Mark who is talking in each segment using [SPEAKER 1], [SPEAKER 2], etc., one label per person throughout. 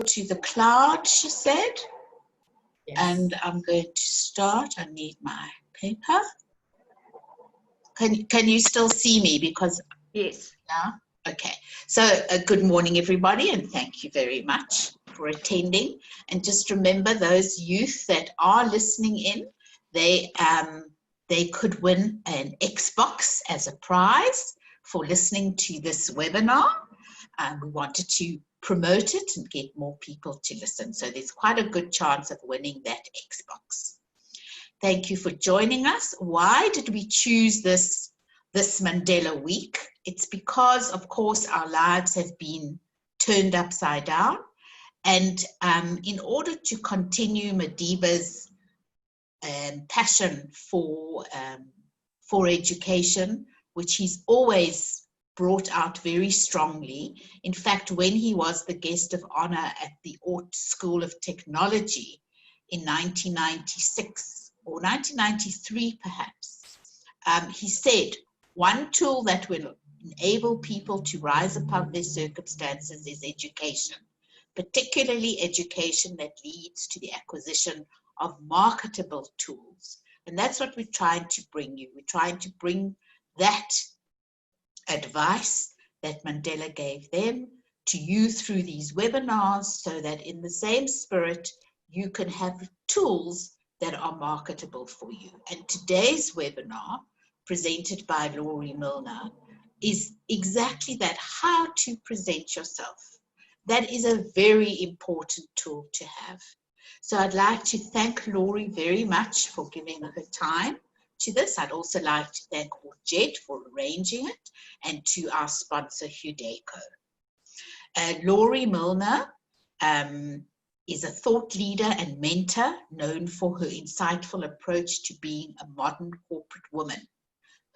[SPEAKER 1] to the cloud, she said.
[SPEAKER 2] Yes.
[SPEAKER 1] And I'm going to start. I need my paper. Can you still see me? Because
[SPEAKER 3] Yes.
[SPEAKER 1] yeah. Okay. So good morning, everybody, and thank you very much for attending. And just remember, those youth that are listening in, they could win an Xbox as a prize for listening to this webinar. We wanted to promote it and get more people to listen. So there's quite a good chance of winning that Xbox. Thank you for joining us. Why did we choose this Mandela Week? It's because, of course, our lives have been turned upside down. And in order to continue Madiba's passion for education, which he's always brought out very strongly. In fact, when he was the guest of honor at the Ort School of Technology in 1996 or 1993 perhaps, he said, one tool that will enable people to rise above their circumstances is education, particularly education that leads to the acquisition of marketable tools. And that's what we're trying to bring you. We're trying to bring that advice that Mandela gave them to you through these webinars, so that in the same spirit, you can have tools that are marketable for you. And today's webinar, presented by Laurie Milner, is exactly that, how to present yourself. That is a very important tool to have. So I'd like to thank Laurie very much for giving her time to this. I'd also like to thank Jet for arranging it, and to our sponsor, Hudeco. Laurie Milner is a thought leader and mentor known for her insightful approach to being a modern corporate woman.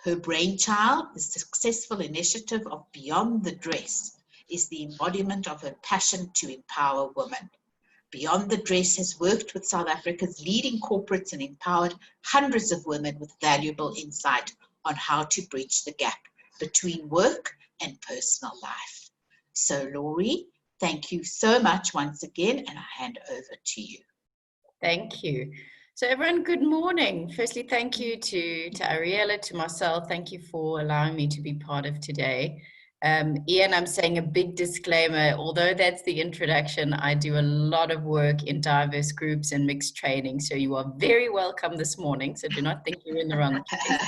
[SPEAKER 1] Her brainchild, the successful initiative of Beyond the Dress, is the embodiment of her passion to empower women. Beyond the Dress has worked with South Africa's leading corporates and empowered hundreds of women with valuable insight on how to bridge the gap between work and personal life. So Laurie, thank you so much once again, and I hand over to you.
[SPEAKER 2] Thank you. So everyone, good morning. Firstly, thank you to Ariella, to Marcel. Thank you for allowing me to be part of today. Ian, I'm saying a big disclaimer, although that's the introduction, I do a lot of work in diverse groups and mixed training, so you are very welcome this morning, so do not think you're in the wrong place.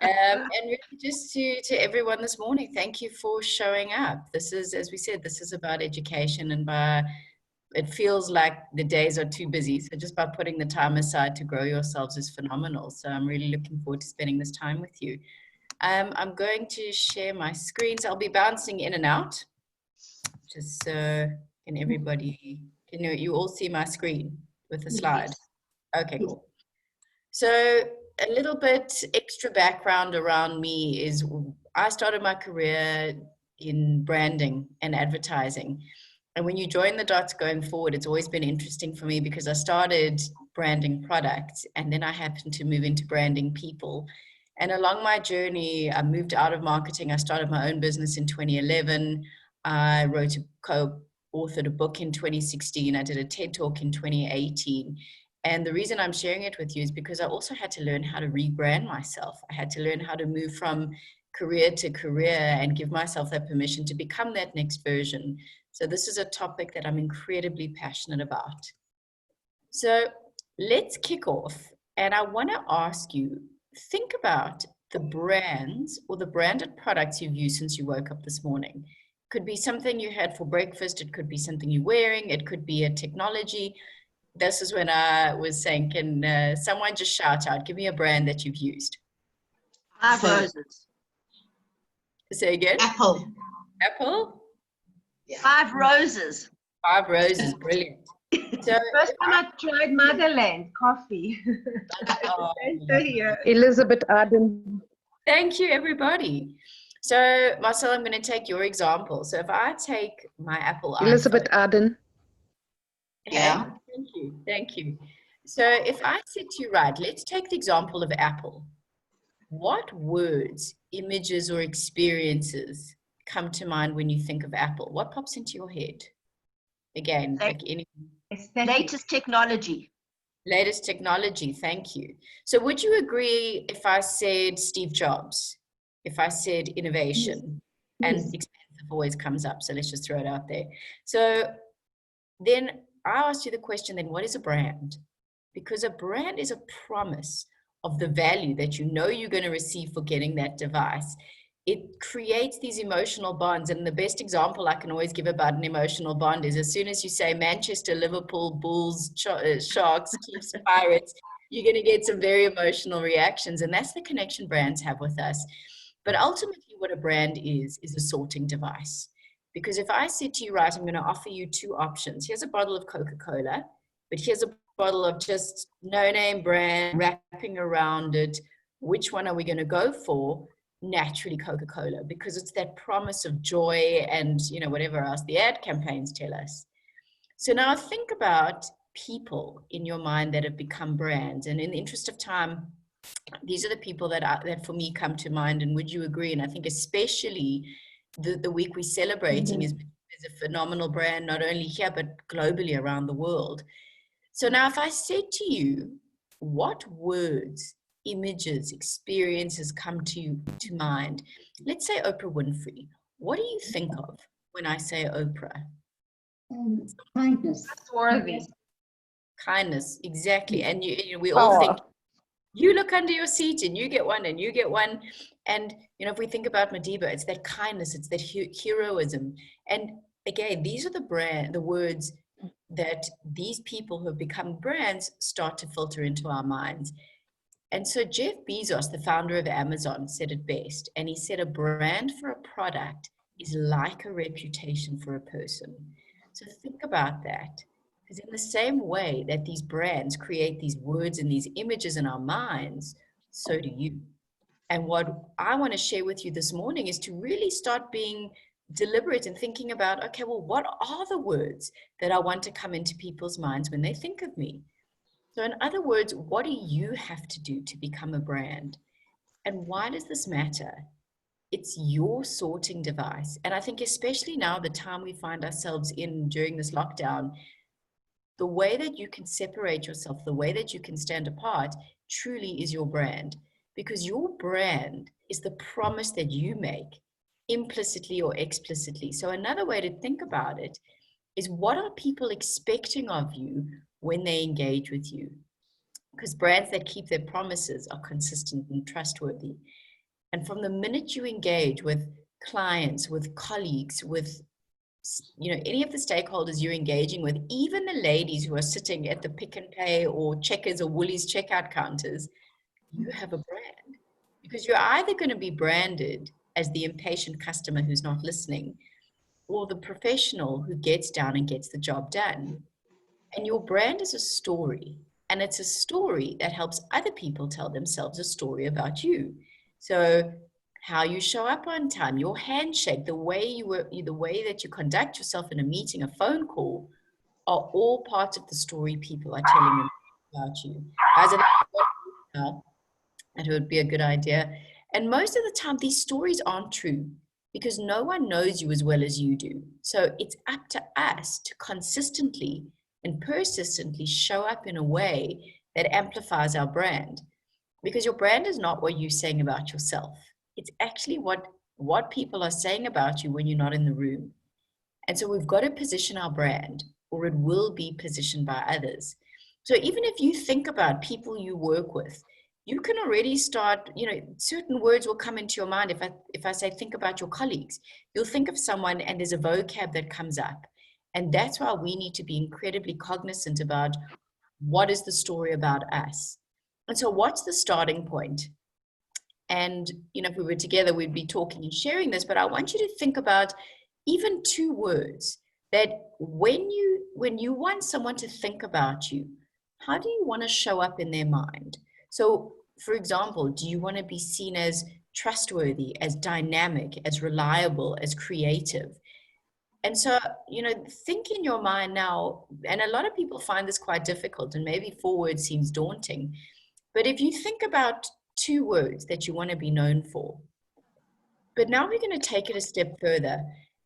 [SPEAKER 2] And really just to everyone this morning, thank you for showing up. This is, as we said, this is about education, and it feels like the days are too busy, so just by putting the time aside to grow yourselves is phenomenal. So I'm really looking forward to spending this time with you. I'm going to share my screen, so I'll be bouncing in and out, just so can everybody, can you all see my screen with the slide? Okay, cool. So a little bit extra background around me is I started my career in branding and advertising. And when you join the dots going forward, it's always been interesting for me because I started branding products and then I happened to move into branding people. And along my journey, I moved out of marketing. I started my own business in 2011. I co-authored a book in 2016. I did a TED Talk in 2018. And the reason I'm sharing it with you is because I also had to learn how to rebrand myself. I had to learn how to move from career to career and give myself that permission to become that next version. So this is a topic that I'm incredibly passionate about. So let's kick off. And I want to ask you, think about the brands or the branded products you've used since you woke up this morning. It could be something you had for breakfast. It could be something you're wearing. It could be a technology. This is when I was saying, can someone just shout out, give me a brand that you've used?
[SPEAKER 3] 5 roses.
[SPEAKER 2] Say again?
[SPEAKER 1] Apple.
[SPEAKER 2] Apple?
[SPEAKER 3] Yeah. 5 roses.
[SPEAKER 2] 5 roses, brilliant. So
[SPEAKER 4] first time I tried Motherland coffee.
[SPEAKER 2] Oh,
[SPEAKER 5] Elizabeth Arden.
[SPEAKER 2] Thank you, everybody. So Marcel, I'm going to take your example. So if I take my Apple
[SPEAKER 5] Elizabeth
[SPEAKER 2] iPhone,
[SPEAKER 5] Arden.
[SPEAKER 2] yeah. Thank you. So if I said to you, right, let's take the example of Apple. What words, images, or experiences come to mind when you think of Apple? What pops into your head? Again, like any
[SPEAKER 3] Latest technology.
[SPEAKER 2] latest technology. Thank you. So would you agree if I said Steve Jobs, if I said innovation, and expensive always comes up. So let's just throw it out there. So then I asked you the question, then what is a brand? Because a brand is a promise of the value that you know you're going to receive for getting that device. It creates these emotional bonds. And the best example I can always give about an emotional bond is as soon as you say Manchester, Liverpool, Bulls, Sharks, Chiefs, Pirates, you're going to get some very emotional reactions. And that's the connection brands have with us. But ultimately what a brand is a sorting device. Because if I said to you, right, I'm going to offer you two options. Here's a bottle of Coca-Cola, but here's a bottle of just no-name brand wrapping around it. Which one are we going to go for? Naturally Coca-Cola, because it's that promise of joy and, you know, whatever else the ad campaigns tell us. So now think about people in your mind that have become brands. And in the interest of time, these are the people that for me come to mind. And would you agree? And I think especially the week we're celebrating is a phenomenal brand, not only here, but globally around the world. So now if I said to you, what words, images, experiences come to mind? Let's say Oprah Winfrey. What do you think of when I say Oprah?
[SPEAKER 6] Kindness.
[SPEAKER 4] Trustworthy.
[SPEAKER 2] Kindness, exactly. And we all think, you look under your seat and you get one and you get one. And, you know, if we think about Madiba, it's that kindness, it's that heroism. And again, these are the words that these people who have become brands start to filter into our minds. And so Jeff Bezos, the founder of Amazon, said it best. And he said, a brand for a product is like a reputation for a person. So think about that. Because in the same way that these brands create these words and these images in our minds, so do you. And what I want to share with you this morning is to really start being deliberate and thinking about, okay, well, what are the words that I want to come into people's minds when they think of me? So in other words, what do you have to do to become a brand? And why does this matter? It's your sorting device. And I think especially now, the time we find ourselves in during this lockdown, the way that you can separate yourself, the way that you can stand apart truly is your brand, because your brand is the promise that you make implicitly or explicitly. So another way to think about it is, what are people expecting of you when they engage with you? Because brands that keep their promises are consistent and trustworthy. And from the minute you engage with clients, with colleagues, with, you know, any of the stakeholders you're engaging with, even the ladies who are sitting at the Pick and Pay or Checkers or Woolies checkout counters, you have a brand. Because you're either going to be branded as the impatient customer who's not listening, or the professional who gets down and gets the job done. And your brand is a story, and it's a story that helps other people tell themselves a story about you. So how you show up on time, your handshake, the way that you conduct yourself in a meeting, a phone call, are all parts of the story people are telling them about you. As it would be a good idea. And most of the time, these stories aren't true, because no one knows you as well as you do. So it's up to us to consistently and persistently show up in a way that amplifies our brand. Because your brand is not what you're saying about yourself. It's actually what people are saying about you when you're not in the room. And so we've got to position our brand, or it will be positioned by others. So even if you think about people you work with, you can already start, you know, certain words will come into your mind. If I say, think about your colleagues, you'll think of someone and there's a vocab that comes up. And that's why we need to be incredibly cognizant about what is the story about us. And so what's the starting point? And, you know, if we were together, we'd be talking and sharing this, but I want you to think about even two words that when you want someone to think about you, how do you want to show up in their mind? So, for example, do you want to be seen as trustworthy, as dynamic, as reliable, as creative? And so, you know, think in your mind now, and a lot of people find this quite difficult, and maybe 4 words seems daunting, but if you think about 2 words that you want to be known for, but now we're going to take it a step further,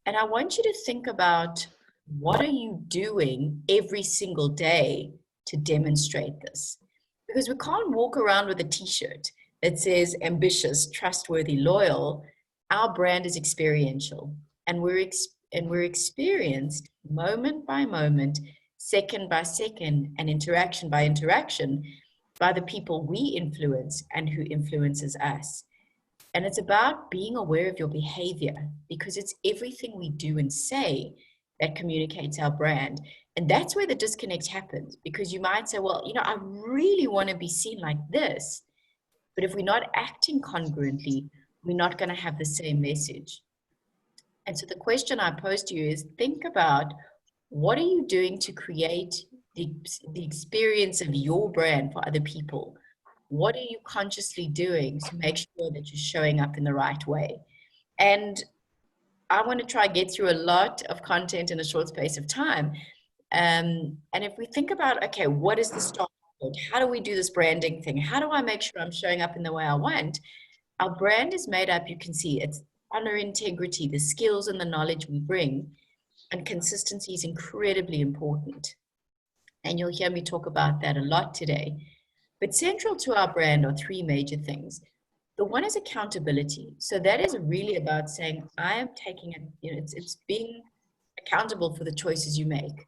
[SPEAKER 2] and I want you to think about what are you doing every single day to demonstrate this? Because we can't walk around with a t-shirt that says ambitious, trustworthy, loyal. Our brand is experiential, and we're experienced moment by moment, second by second, and interaction by interaction by the people we influence and who influences us. And it's about being aware of your behavior, because it's everything we do and say that communicates our brand. And that's where the disconnect happens, because you might say, well, I really want to be seen like this. But if we're not acting congruently, we're not going to have the same message. And so the question I pose to you is, think about, what are you doing to create the experience of your brand for other people? What are you consciously doing to make sure that you're showing up in the right way? And I want to try and get through a lot of content in a short space of time. And if we think about, okay, what is the start point? How do we do this branding thing? How do I make sure I'm showing up in the way I want? Our brand is made up, you can see, it's honor, integrity, the skills and the knowledge we bring, and consistency is incredibly important. And you'll hear me talk about that a lot today. But central to our brand are three major things. The one is accountability. So that is really about saying, I am taking it, it's being accountable for the choices you make.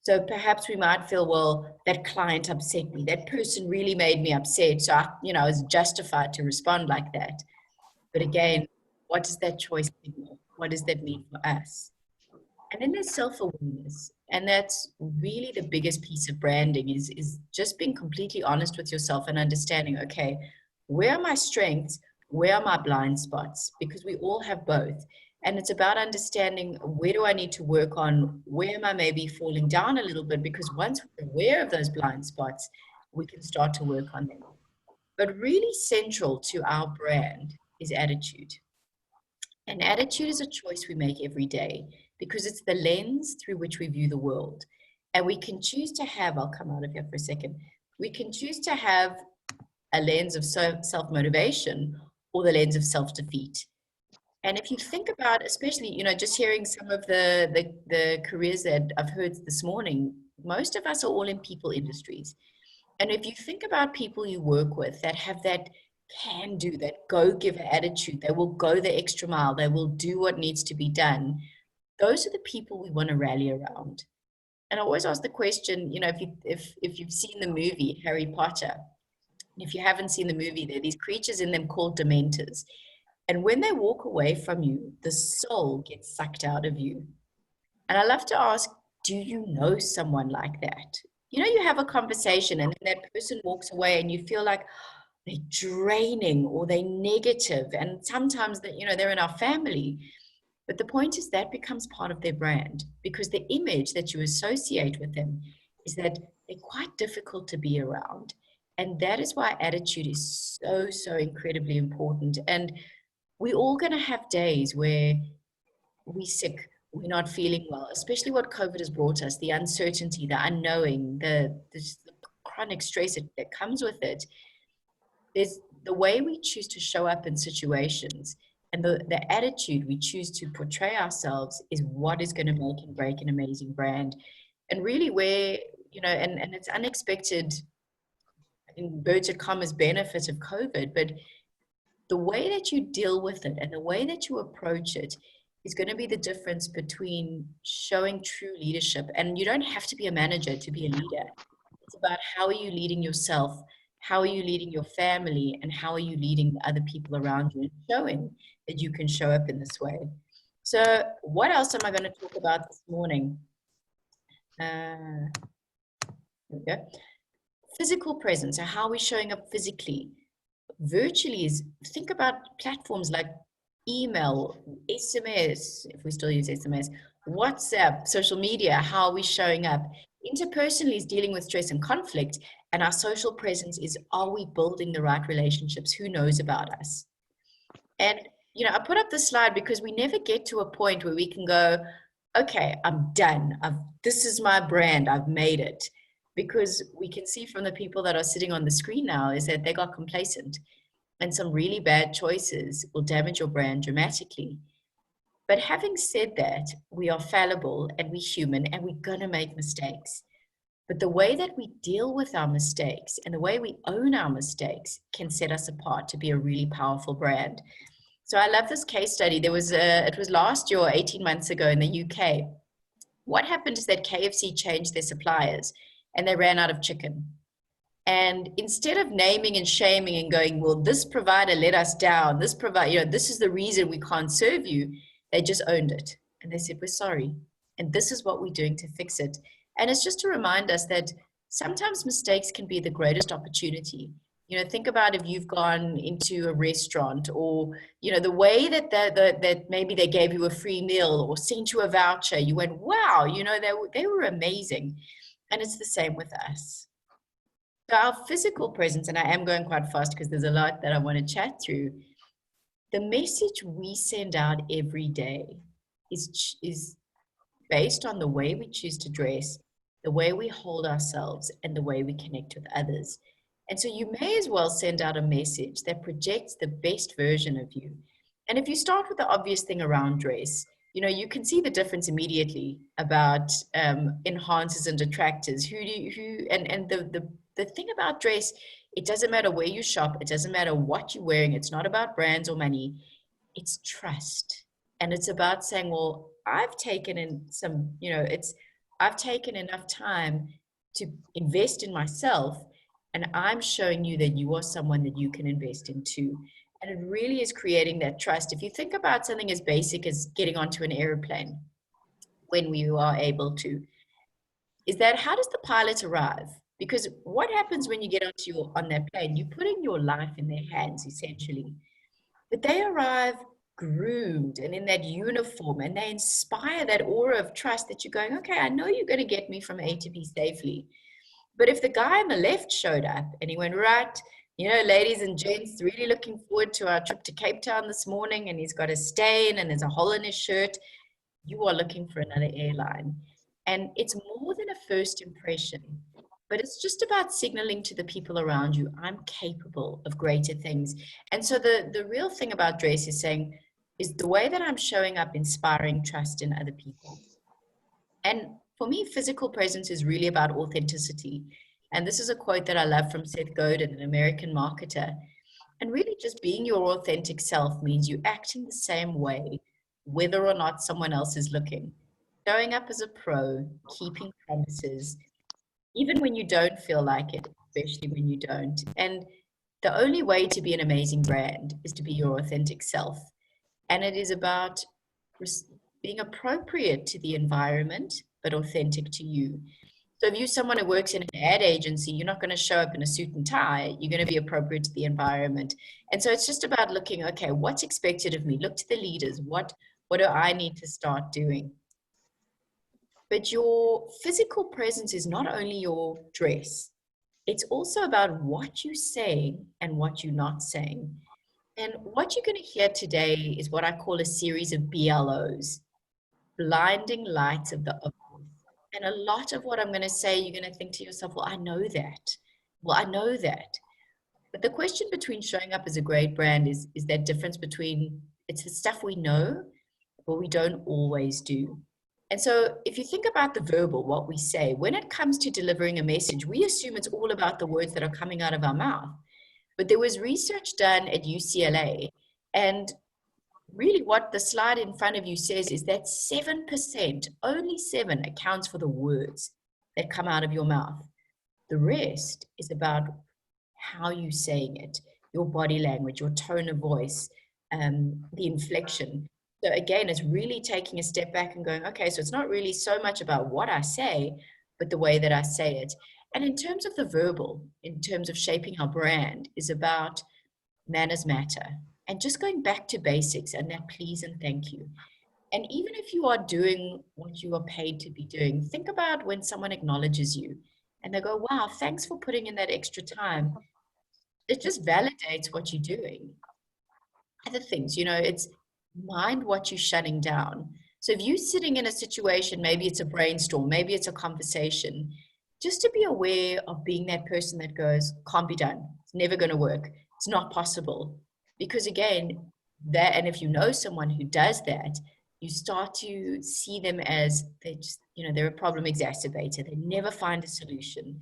[SPEAKER 2] So perhaps we might feel, well, that client upset me. That person really made me upset. So I was justified to respond like that. But again, what does that choice signal? What does that mean for us? And then there's self-awareness. And that's really the biggest piece of branding, is just being completely honest with yourself and understanding, okay, where are my strengths? Where are my blind spots? Because we all have both. And it's about understanding, where do I need to work on? Where am I maybe falling down a little bit? Because once we're aware of those blind spots, we can start to work on them. But really central to our brand is attitude. And attitude is a choice we make every day, because it's the lens through which we view the world. And we can choose to have, I'll come out of here for a second, we can choose to have a lens of self-motivation or the lens of self-defeat. And if you think about, especially, just hearing some of the careers that I've heard this morning, most of us are all in people industries. And if you think about people you work with that have that can do, that go-giver attitude, they will go the extra mile, they will do what needs to be done. Those are the people we want to rally around. And I always ask the question, if you've seen the movie Harry Potter, if you haven't seen the movie, there are these creatures in them called Dementors. And when they walk away from you, the soul gets sucked out of you. And I love to ask, do you know someone like that? You have a conversation and then that person walks away and you feel like they're draining or they're negative. And sometimes they're in our family. But the point is that becomes part of their brand, because the image that you associate with them is that they're quite difficult to be around. And that is why attitude is so, so incredibly important. And we're all going to have days where we're sick, we're not feeling well, especially what COVID has brought us, the uncertainty, the unknowing, the chronic stress that comes with it. There's the way we choose to show up in situations, and the attitude we choose to portray ourselves is what is going to make and break an amazing brand. And really where, and it's unexpected, inverted commas, benefit of COVID, but the way that you deal with it and the way that you approach it is going to be the difference between showing true leadership. And you don't have to be a manager to be a leader. It's about, how are you leading yourself? How are you leading your family? And how are you leading the other people around you, and showing that you can show up in this way? So what else am I going to talk about this morning? There we go. Physical presence. So how are we showing up physically? Virtually is, think about platforms like email, SMS, if we still use SMS, WhatsApp, social media. How are we showing up? Interpersonally is dealing with stress and conflict, and our social presence is, are we building the right relationships? Who knows about us? And I put up this slide because we never get to a point where we can go, okay, I'm done. This is my brand. I've made it. Because we can see from the people that are sitting on the screen now is that they got complacent, and some really bad choices will damage your brand dramatically. But having said that, we are fallible and we're human and we're going to make mistakes. But the way that we deal with our mistakes and the way we own our mistakes can set us apart to be a really powerful brand. So I love this case study. It was last year or 18 months ago in the UK. What happened is that KFC changed their suppliers and they ran out of chicken. And instead of naming and shaming and going, well, this provider let us down, this is the reason we can't serve you, they just owned it. And they said, we're sorry. And this is what we're doing to fix it. And it's just to remind us that sometimes mistakes can be the greatest opportunity. Think about if you've gone into a restaurant or, the way that maybe they gave you a free meal or sent you a voucher, you went, wow, they were amazing. And it's the same with us. So our physical presence, and I am going quite fast because there's a lot that I want to chat through. The message we send out every day is based on the way we choose to dress, the way we hold ourselves, and the way we connect with others. And so you may as well send out a message that projects the best version of you. And if you start with the obvious thing around dress, you can see the difference immediately about enhancers and detractors. The thing about dress, it doesn't matter where you shop, it doesn't matter what you're wearing, it's not about brands or money, it's trust. And it's about saying, well, I've taken enough time to invest in myself, and I'm showing you that you are someone that you can invest in too. And it really is creating that trust. If you think about something as basic as getting onto an airplane, when we are able to, is that how does the pilot arrive? Because what happens when you get on that plane? You're putting your life in their hands, essentially. But they arrive groomed and in that uniform, and they inspire that aura of trust that you're going, okay, I know you're going to get me from A to B safely. But if the guy on the left showed up and he went, right, ladies and gents, really looking forward to our trip to Cape Town this morning, and he's got a stain and there's a hole in his shirt, you are looking for another airline. And it's more than a first impression, but it's just about signaling to the people around you, I'm capable of greater things. And so the real thing about dress is saying, is the way that I'm showing up inspiring trust in other people. And for me, physical presence is really about authenticity. And this is a quote that I love from Seth Godin, an American marketer. And really just being your authentic self means you acting the same way, whether or not someone else is looking. Showing up as a pro, keeping promises, even when you don't feel like it, especially when you don't. And the only way to be an amazing brand is to be your authentic self. And it is about being appropriate to the environment, but authentic to you. So if you're someone who works in an ad agency, you're not going to show up in a suit and tie. You're going to be appropriate to the environment. And so it's just about looking, okay, what's expected of me? Look to the leaders. What do I need to start doing? But your physical presence is not only your dress. It's also about what you're saying and what you're not saying. And what you're going to hear today is what I call a series of BLOs, blinding lights of the obvious. And a lot of what I'm going to say, you're going to think to yourself, well, I know that. Well, I know that. But the question between showing up as a great brand is that difference between, it's the stuff we know, but we don't always do. And so if you think about the verbal, what we say, when it comes to delivering a message, we assume it's all about the words that are coming out of our mouth. But there was research done at UCLA, and really what the slide in front of you says is that 7%, only 7, accounts for the words that come out of your mouth. The rest is about how you're saying it, your body language, your tone of voice, the inflection. So again, it's really taking a step back and going, okay, so it's not really so much about what I say, but the way that I say it. And in terms of the verbal, in terms of shaping our brand, is about manners matter. And just going back to basics and that please and thank you. And even if you are doing what you are paid to be doing, think about when someone acknowledges you and they go, wow, thanks for putting in that extra time. It just validates what you're doing. Other things, it's mind what you're shutting down. So if you're sitting in a situation, maybe it's a brainstorm, maybe it's a conversation, just to be aware of being that person that goes, can't be done. It's never going to work. It's not possible. Because again, that, and if you know someone who does that, You start to see them as they're a problem exacerbator. They never find a solution.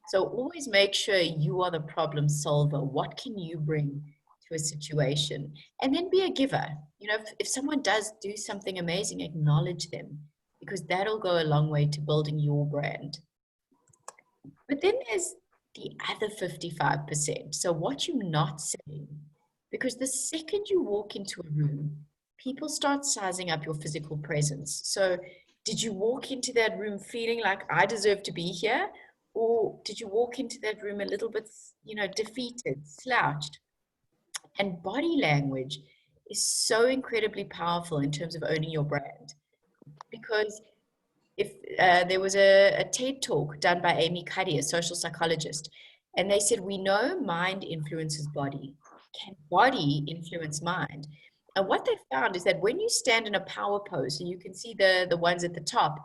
[SPEAKER 2] So always make sure you are the problem solver. What can you bring to a situation? And then be a giver. If someone does do something amazing, acknowledge them, because that'll go a long way to building your brand. But then there's the other 55%. So what you're not saying, because the second you walk into a room, people start sizing up your physical presence. So did you walk into that room feeling like I deserve to be here? Or did you walk into that room a little bit, defeated, slouched? And body language is so incredibly powerful in terms of owning your brand. Because if there was a TED talk done by Amy Cuddy, a social psychologist, and they said, we know mind influences body. Can body influence mind? And what they found is that when you stand in a power pose, so you can see the ones at the top,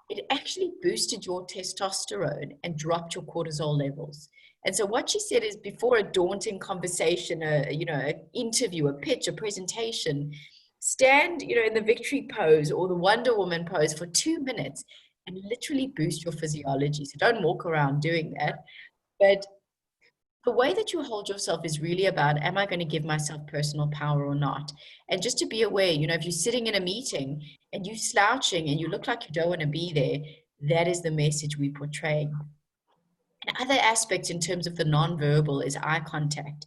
[SPEAKER 2] it actually boosted your testosterone and dropped your cortisol levels. And so what she said is, before a daunting conversation, an interview, a pitch, a presentation, stand, in the victory pose or the Wonder Woman pose for 2 minutes and literally boost your physiology. So don't walk around doing that. But the way that you hold yourself is really about, am I going to give myself personal power or not? And just to be aware, if you're sitting in a meeting and you're slouching and you look like you don't want to be there, that is the message we're portraying. And other aspects in terms of the nonverbal is eye contact.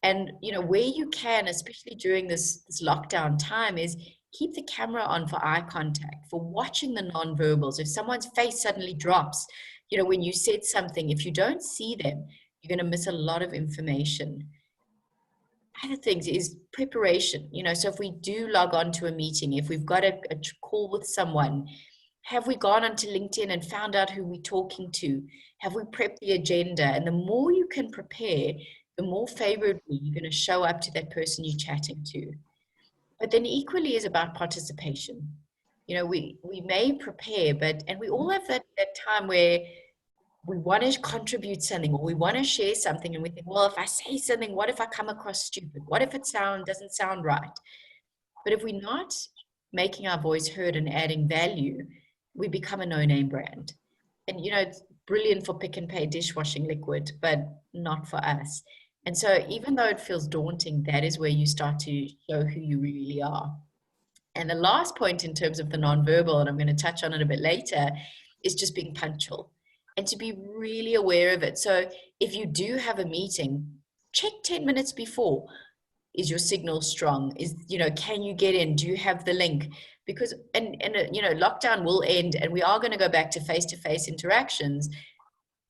[SPEAKER 2] And, where you can, especially during this lockdown time, is keep the camera on for eye contact, for watching the nonverbals. If someone's face suddenly drops, when you said something, if you don't see them, you're going to miss a lot of information. Other things is preparation. So if we do log on to a meeting, if we've got a call with someone, have we gone onto LinkedIn and found out who we're talking to? Have we prepped the agenda? And the more you can prepare, the more favorably you're going to show up to that person you're chatting to. But then equally is about participation. We may prepare, and we all have that time where we want to contribute something or we want to share something, and we think, well, if I say something, what if I come across stupid? What if it doesn't sound right? But if we're not making our voice heard and adding value, we become a no-name brand. And it's brilliant for Pick and Pay dishwashing liquid, but not for us. And so even though it feels daunting, that is where you start to show who you really are. And the last point in terms of the nonverbal, and I'm going to touch on it a bit later, is just being punctual and to be really aware of it. So if you do have a meeting, check 10 minutes before. Is your signal strong? Can you get in? Do you have the link? Because, lockdown will end and we are going to go back to face-to-face interactions.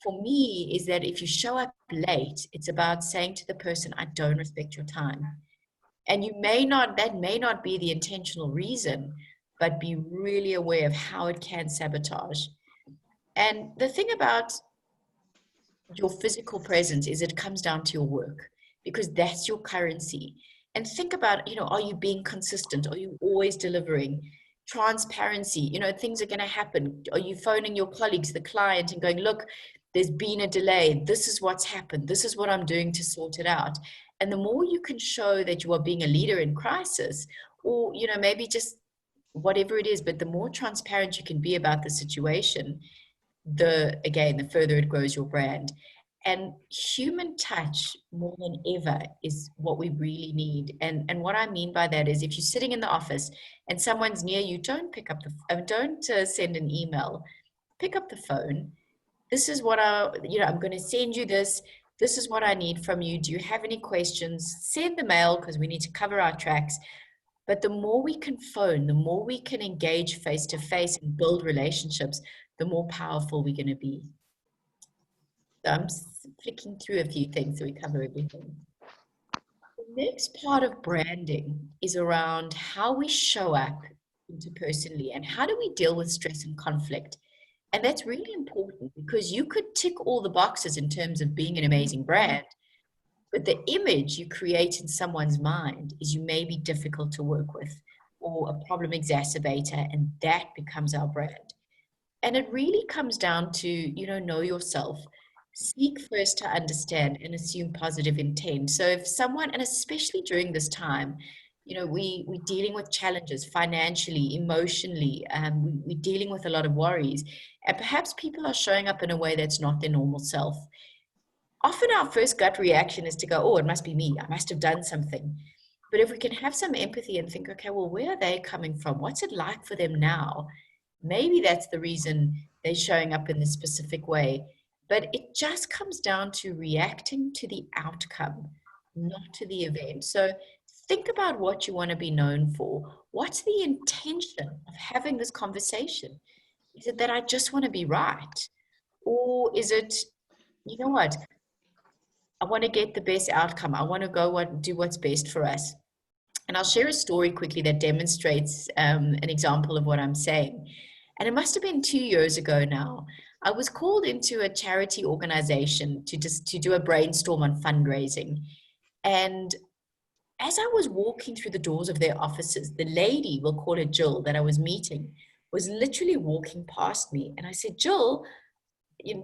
[SPEAKER 2] For me, is that if you show up late, it's about saying to the person, I don't respect your time. And that may not be the intentional reason, but be really aware of how it can sabotage. And the thing about your physical presence is it comes down to your work, because that's your currency. And think about, are you being consistent? Are you always delivering? Transparency, things are going to happen. Are you phoning your colleagues, the client, and going, look, there's been a delay. This is what's happened. This is what I'm doing to sort it out. And the more you can show that you are being a leader in crisis, or, maybe just whatever it is, but the more transparent you can be about the situation, the further it grows your brand. And human touch more than ever is what we really need. And what I mean by that is, if you're sitting in the office and someone's near you, don't send an email, pick up the phone. This is what I'm going to send you this. This is what I need from you. Do you have any questions? Send the mail, because we need to cover our tracks. But the more we can phone, the more we can engage face to face and build relationships, the more powerful we're going to be. So I'm flicking through a few things so we cover everything. The next part of branding is around how we show up interpersonally and how do we deal with stress and conflict. And that's really important, because you could tick all the boxes in terms of being an amazing brand, but the image you create in someone's mind is you may be difficult to work with or a problem exacerbator, and that becomes our brand. And it really comes down to, know yourself. Seek first to understand and assume positive intent. So if someone, and especially during this time, we're dealing with challenges financially, emotionally, we're dealing with a lot of worries, and perhaps people are showing up in a way that's not their normal self. Often our first gut reaction is to go, oh, it must be me, I must have done something. But if we can have some empathy and think, okay, well, where are they coming from? What's it like for them now? Maybe that's the reason they're showing up in this specific way. But it just comes down to reacting to the outcome, not to the event. So think about what you want to be known for. What's the intention of having this conversation? Is it that I just want to be right? Or is it, you know what? I want to get the best outcome. I want to go do what's best for us. And I'll share a story quickly that demonstrates an example of what I'm saying. And it must have been 2 years ago now. I was called into a charity organization to do a brainstorm on fundraising. And as I was walking through the doors of their offices, the lady, we'll call her Jill, that I was meeting, was literally walking past me. And I said, Jill,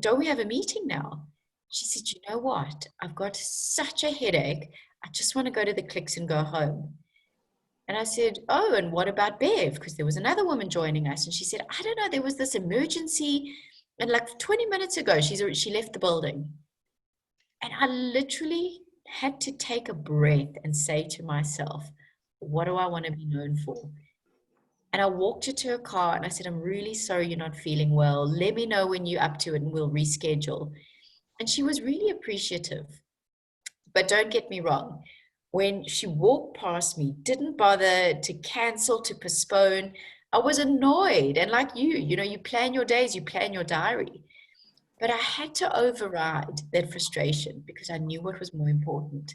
[SPEAKER 2] don't we have a meeting now? She said, you know what? I've got such a headache. I just want to go to the clicks and go home. And I said, oh, and what about Bev? Because there was another woman joining us. And she said, I don't know, there was this emergency. And like 20 minutes ago, she left the building. And I literally had to take a breath and say to myself, what do I want to be known for? And I walked her to her car and I said, I'm really sorry you're not feeling well. Let me know when you're up to it and we'll reschedule. And she was really appreciative. But don't get me wrong. When she walked past me, didn't bother to cancel, to postpone, I was annoyed. And like you plan your days, you plan your diary. But I had to override that frustration because I knew what was more important.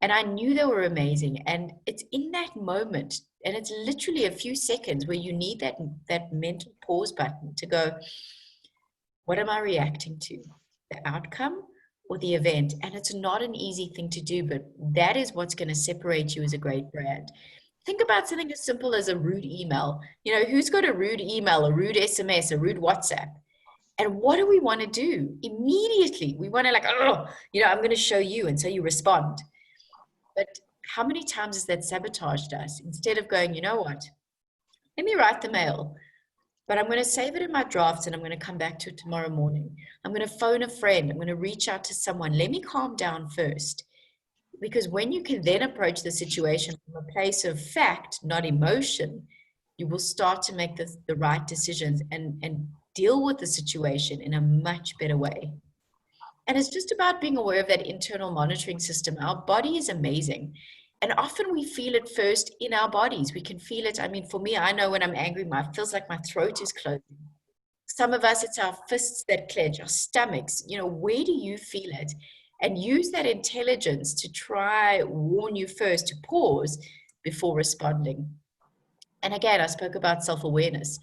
[SPEAKER 2] And I knew they were amazing. And it's in that moment, and it's literally a few seconds where you need that mental pause button to go, what am I reacting to? The outcome or the event? And it's not an easy thing to do, but that is what's going to separate you as a great brand. Think about something as simple as a rude email. Who's got a rude email, a rude SMS, a rude WhatsApp? And what do we want to do? Immediately, we want to I'm going to show you. And so you respond. But how many times has that sabotaged us? Instead of going, you know what? Let me write the mail. But I'm going to save it in my drafts and I'm going to come back to it tomorrow morning. I'm going to phone a friend. I'm going to reach out to someone. Let me calm down first. Because when you can then approach the situation from a place of fact, not emotion, you will start to make the right decisions and deal with the situation in a much better way. And it's just about being aware of that internal monitoring system. Our body is amazing. And often we feel it first in our bodies. We can feel it. I mean, for me, I know when I'm angry, it feels like my throat is closing. Some of us, it's our fists that clench, our stomachs. Where do you feel it? And use that intelligence to try warn you first, to pause before responding. And again, I spoke about self-awareness.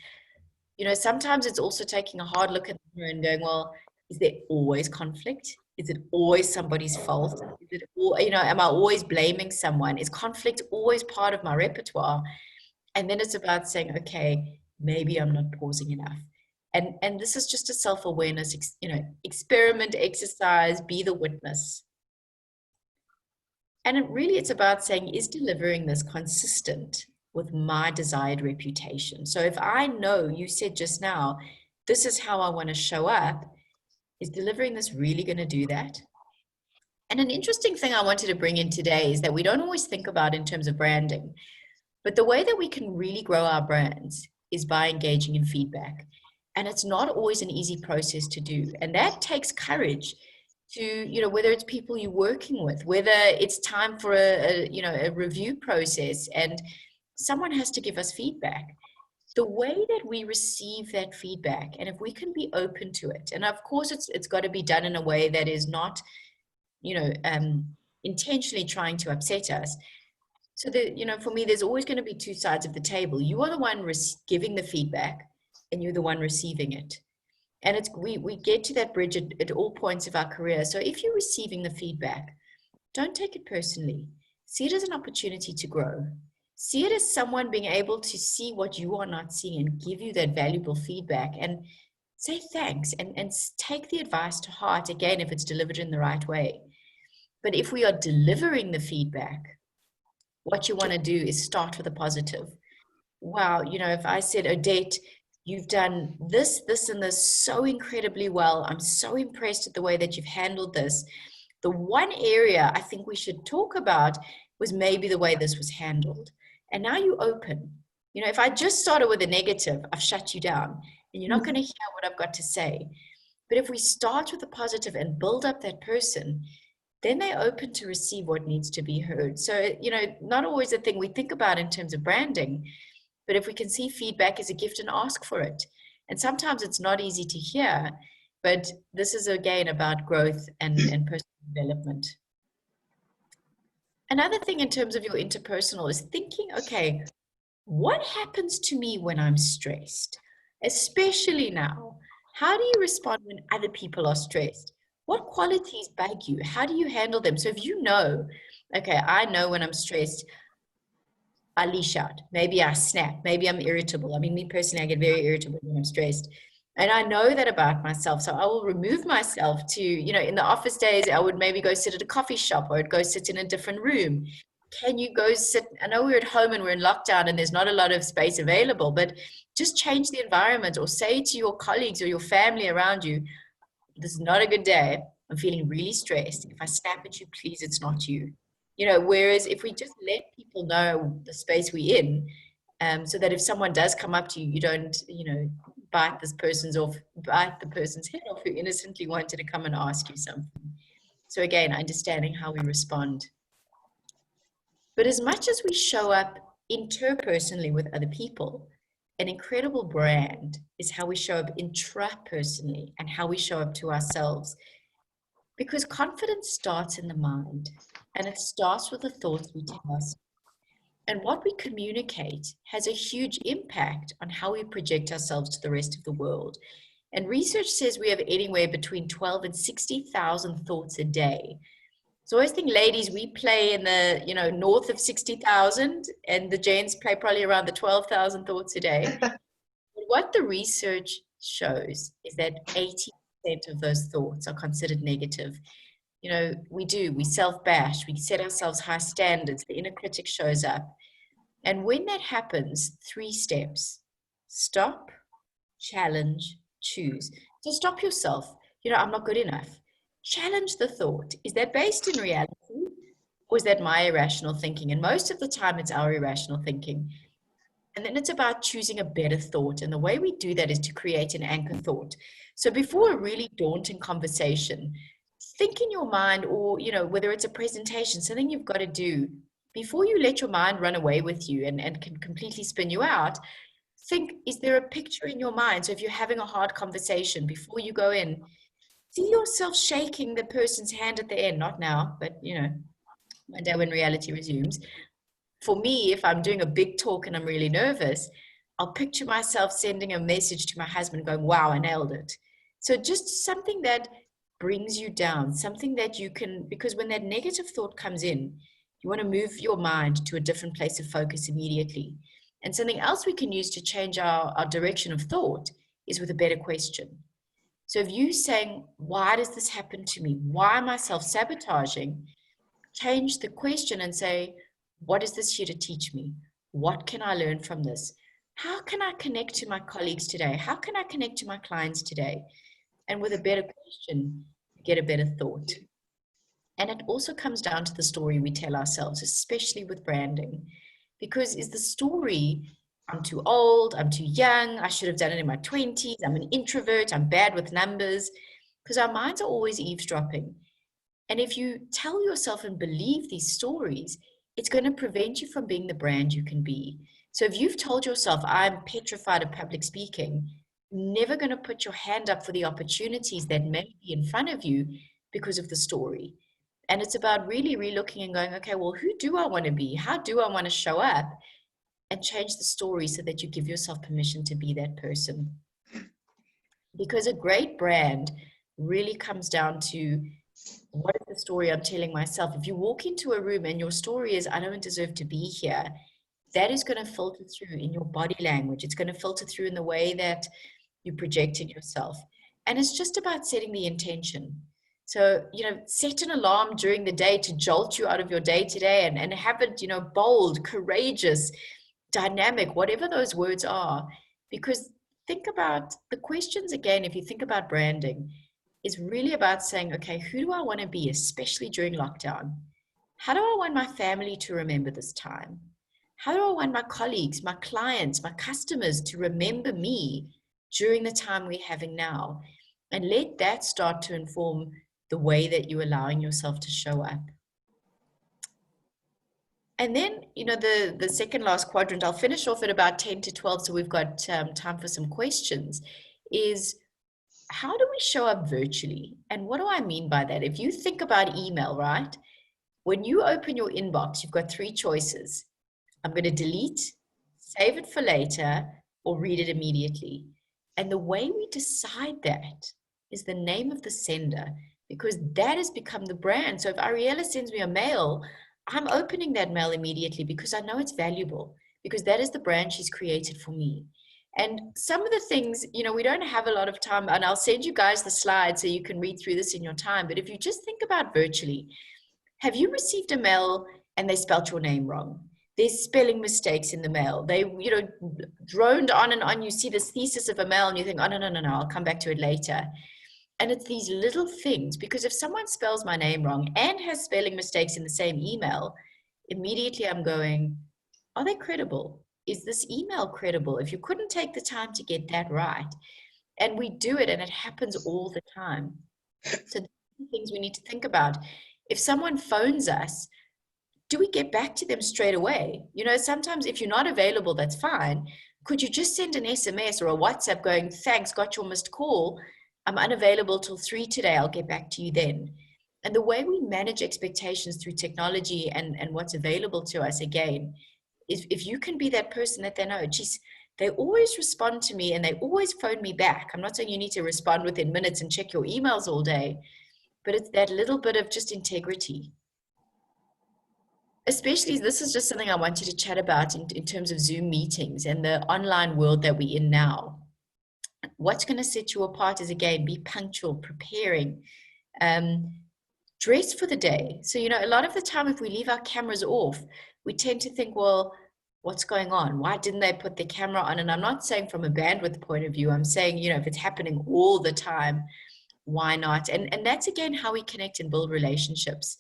[SPEAKER 2] Sometimes it's also taking a hard look at the mirror and going, well, is there always conflict? Is it always somebody's fault? Is it, am I always blaming someone? Is conflict always part of my repertoire? And then it's about saying, okay, maybe I'm not pausing enough. And this is just a self-awareness, experiment, exercise, be the witness. And it's about saying, is delivering this consistent with my desired reputation? So if I know, you said just now, this is how I want to show up, is delivering this really going to do that? And an interesting thing I wanted to bring in today is that we don't always think about in terms of branding, but the way that we can really grow our brands is by engaging in feedback. And it's not always an easy process to do. And that takes courage to, whether it's people you're working with, whether it's time for a review process and someone has to give us feedback. The way that we receive that feedback, and if we can be open to it, and of course it's got to be done in a way that is not, intentionally trying to upset us. So that, for me, there's always going to be two sides of the table. You are the one giving the feedback, and you're the one receiving it. And we get to that bridge at all points of our career. So if you're receiving the feedback, don't take it personally. See it as an opportunity to grow. See it as someone being able to see what you are not seeing and give you that valuable feedback and say thanks and take the advice to heart, again, if it's delivered in the right way. But if we are delivering the feedback, what you want to do is start with a positive. Wow, you know, if I said, Odette, you've done this, this, and this so incredibly well. I'm so impressed at the way that you've handled this. The one area I think we should talk about was maybe the way this was handled. And now you open. You know, if I just started with a negative, I've shut you down and you're not going to hear what I've got to say. But if we start with a positive and build up that person, then they're open to receive what needs to be heard. So, you know, not always a thing we think about in terms of branding, but if we can see feedback as a gift and ask for it. And sometimes it's not easy to hear, but this is again about growth and personal development. Another thing in terms of your interpersonal is thinking, okay, what happens to me when I'm stressed? Especially now, how do you respond when other people are stressed? What qualities bug you? How do you handle them? So if you know, okay, I know when I'm stressed, I leash out. Maybe I snap. Maybe I'm irritable. I mean, me personally, I get very irritable when I'm stressed. And I know that about myself. So I will remove myself to, you know, in the office days, I would maybe go sit at a coffee shop or I'd go sit in a different room. Can you go sit? I know we're at home and we're in lockdown and there's not a lot of space available, but just change the environment or say to your colleagues or your family around you, this is not a good day. I'm feeling really stressed. If I snap at you, please, it's not you. You know, whereas if we just let people know the space we're in, so that if someone does come up to you, you don't, you know, bite the person's head off who innocently wanted to come and ask you something. So again, understanding how we respond. But as much as we show up interpersonally with other people, an incredible brand is how we show up intrapersonally and how we show up to ourselves. Because confidence starts in the mind, and it starts with the thoughts we tell us. And what we communicate has a huge impact on how we project ourselves to the rest of the world. And research says we have anywhere between 12 and 60,000 thoughts a day. So I always think, ladies, we play in the, you know, north of 60,000, and the gents play probably around the 12,000 thoughts a day. But what the research shows is that 80% of those thoughts are considered negative. You know, we self-bash, we set ourselves high standards, the inner critic shows up. And when that happens, 3 steps: stop, challenge, choose. So stop yourself. You know, I'm not good enough. Challenge the thought. Is that based in reality, or is that my irrational thinking? And most of the time it's our irrational thinking. And then it's about choosing a better thought. And the way we do that is to create an anchor thought. So before a really daunting conversation, think in your mind, or, you know, whether it's a presentation, something you've got to do, before you let your mind run away with you and can completely spin you out, think, is there a picture in your mind? So if you're having a hard conversation, before you go in, see yourself shaking the person's hand at the end, not now, but, you know, one day when reality resumes. For me, if I'm doing a big talk and I'm really nervous, I'll picture myself sending a message to my husband going, wow, I nailed it. So just something that brings you down, something that you can, because when that negative thought comes in, you want to move your mind to a different place of focus immediately. And something else we can use to change our direction of thought is with a better question. So if you're saying, why does this happen to me? Why am I self-sabotaging? Change the question and say, what is this here to teach me? What can I learn from this? How can I connect to my colleagues today? How can I connect to my clients today? And with a better question, you get a better thought. And it also comes down to the story we tell ourselves, especially with branding. Because is the story, I'm too old, I'm too young, I should have done it in my 20s, I'm an introvert, I'm bad with numbers. Because our minds are always eavesdropping. And if you tell yourself and believe these stories, it's going to prevent you from being the brand you can be. So if you've told yourself, I'm petrified of public speaking, you're never going to put your hand up for the opportunities that may be in front of you because of the story. And it's about really relooking and going, okay, well, who do I want to be? How do I want to show up? And change the story so that you give yourself permission to be that person. Because a great brand really comes down to, what is the story I'm telling myself? If you walk into a room and your story is, I don't deserve to be here, that is going to filter through in your body language. It's going to filter through in the way that you project in yourself. And it's just about setting the intention. So, set an alarm during the day to jolt you out of your day today, and have it, bold, courageous, dynamic, whatever those words are. Because think about the questions again, if you think about branding, is really about saying, okay, who do I want to be, especially during lockdown? How do I want my family to remember this time? How do I want my colleagues, my clients, my customers to remember me during the time we're having now? And let that start to inform the way that you're allowing yourself to show up. And then, the second last quadrant, I'll finish off at about 10 to 12, so we've got time for some questions, is how do we show up virtually? And what do I mean by that? If you think about email, right? When you open your inbox, you've got three choices. I'm going to delete, save it for later, or read it immediately. And the way we decide that is the name of the sender, because that has become the brand. So if Ariella sends me a mail, I'm opening that mail immediately because I know it's valuable, because that is the brand she's created for me. And some of the things, we don't have a lot of time, and I'll send you guys the slides so you can read through this in your time. But if you just think about virtually, have you received a mail and they spelt your name wrong? There's spelling mistakes in the mail. They, droned on and on. You see this thesis of a mail and you think, oh, no, I'll come back to it later. And it's these little things, because if someone spells my name wrong and has spelling mistakes in the same email, immediately I'm going, are they credible? Is this email credible? If you couldn't take the time to get that right, and we do it, and it happens all the time. So the things we need to think about. If someone phones us, do we get back to them straight away? Sometimes if you're not available, that's fine. Could you just send an SMS or a WhatsApp going, thanks, got your missed call. I'm unavailable till 3 today. I'll get back to you then. And the way we manage expectations through technology and what's available to us, again, is if you can be that person that they know, geez, they always respond to me and they always phone me back. I'm not saying you need to respond within minutes and check your emails all day, but it's that little bit of just integrity. Especially, this is just something I wanted to chat about in terms of Zoom meetings and the online world that we're in now. What's going to set you apart is, again, be punctual, preparing, dress for the day. So, a lot of the time, if we leave our cameras off, we tend to think, well, what's going on? Why didn't they put the camera on? And I'm not saying from a bandwidth point of view, I'm saying, if it's happening all the time, why not? And that's, again, how we connect and build relationships.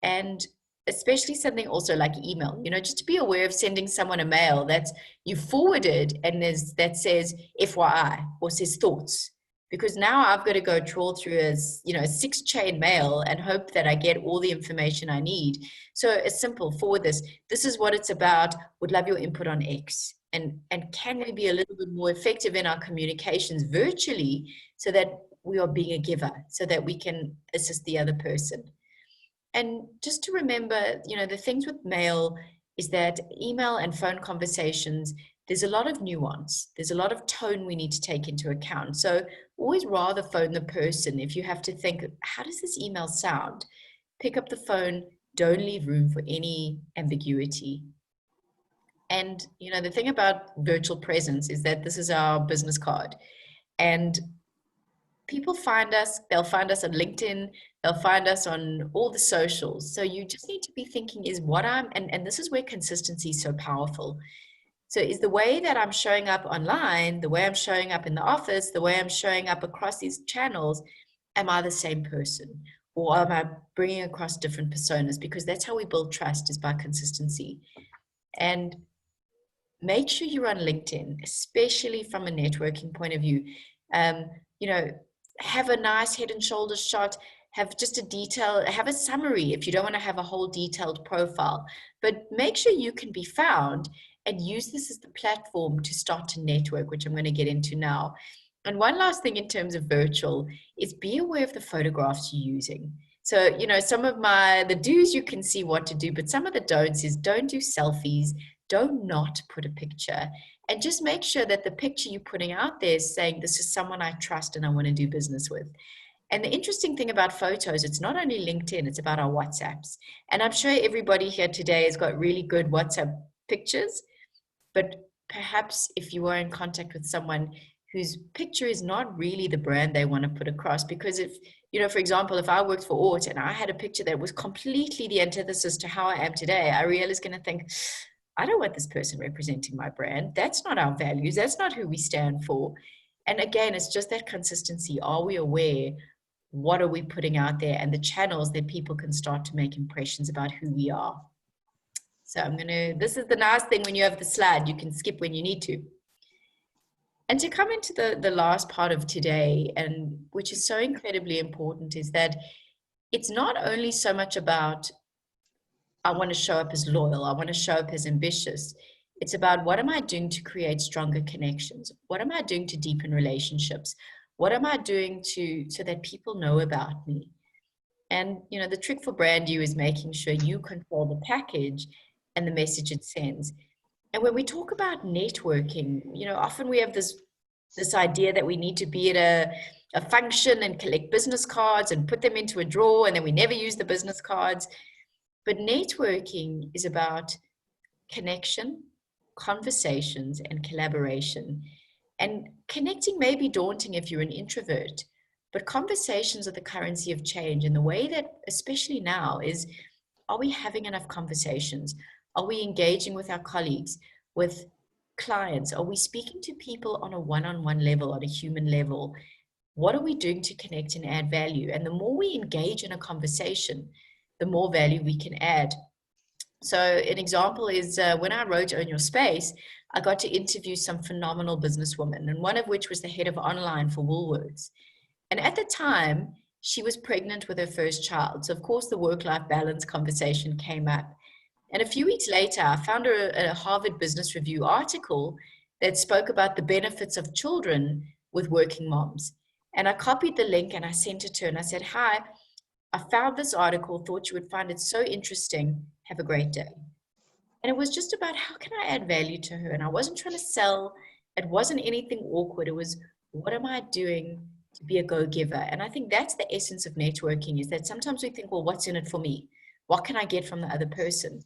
[SPEAKER 2] And especially something also like email, just to be aware of sending someone a mail that you forwarded and that says FYI or says thoughts, because now I've got to go trawl through a 6-chain mail and hope that I get all the information I need. So it's simple, forward this is what it's about, would love your input on X. And can we be a little bit more effective in our communications virtually so that we are being a giver, so that we can assist the other person. And just to remember, the things with mail is that email and phone conversations, there's a lot of nuance. There's a lot of tone we need to take into account. So always rather phone the person. If you have to think, how does this email sound? Pick up the phone. Don't leave room for any ambiguity. And, the thing about virtual presence is that this is our business card. And people find us, they'll find us on LinkedIn, they'll find us on all the socials. So you just need to be thinking, is what and this is where consistency is so powerful. So is the way that I'm showing up online, the way I'm showing up in the office, the way I'm showing up across these channels, am I the same person? Or am I bringing across different personas? Because that's how we build trust, is by consistency. And make sure you're on LinkedIn, especially from a networking point of view. Have a nice head and shoulders shot, have just have a summary if you don't want to have a whole detailed profile, but make sure you can be found and use this as the platform to start to network, which I'm going to get into now. And one last thing in terms of virtual is be aware of the photographs you're using. So, some of the do's, you can see what to do, but some of the don'ts is don't do selfies, don't not put a picture, and just make sure that the picture you're putting out there is saying, this is someone I trust and I want to do business with. And the interesting thing about photos, it's not only LinkedIn, it's about our WhatsApps. And I'm sure everybody here today has got really good WhatsApp pictures, but perhaps if you are in contact with someone whose picture is not really the brand they want to put across. Because if, you know, for example, if I worked for Ort and I had a picture that was completely the antithesis to how I am today, Ariel is going to think, I don't want this person representing my brand. That's not our values. That's not who we stand for. And again, it's just that consistency. Are we aware? What are we putting out there? And the channels that people can start to make impressions about who we are. So this is the nice thing when you have the slide, you can skip when you need to. And to come into the last part of today, and which is so incredibly important, is that it's not only so much about, I want to show up as loyal, I want to show up as ambitious. It's about, what am I doing to create stronger connections? What am I doing to deepen relationships? What am I doing so that people know about me? And, you know, the trick for brand you is making sure you control the package and the message it sends. And when we talk about networking, you know, often we have this idea that we need to be at a function and collect business cards and put them into a drawer, and then we never use the business cards. But networking is about connection, conversations, and collaboration. And connecting may be daunting if you're an introvert, but conversations are the currency of change. And the way that, especially now, is, are we having enough conversations? Are we engaging with our colleagues, with clients? Are we speaking to people on a one-on-one level, on a human level? What are we doing to connect and add value? And the more we engage in a conversation, the more value we can add. So an example is when I wrote Own Your Space, I got to interview some phenomenal businesswomen, and one of which was the head of online for Woolworths. And at the time, she was pregnant with her first child. So of course the work-life balance conversation came up. And a few weeks later, I found a Harvard Business Review article that spoke about the benefits of children with working moms. And I copied the link and I sent it to her and I said, hi, I found this article, thought you would find it so interesting. Have a great day. And it was just about, how can I add value to her? And I wasn't trying to sell. It wasn't anything awkward. It was, what am I doing to be a go-giver? And I think that's the essence of networking, is that sometimes we think, well, what's in it for me? What can I get from the other person?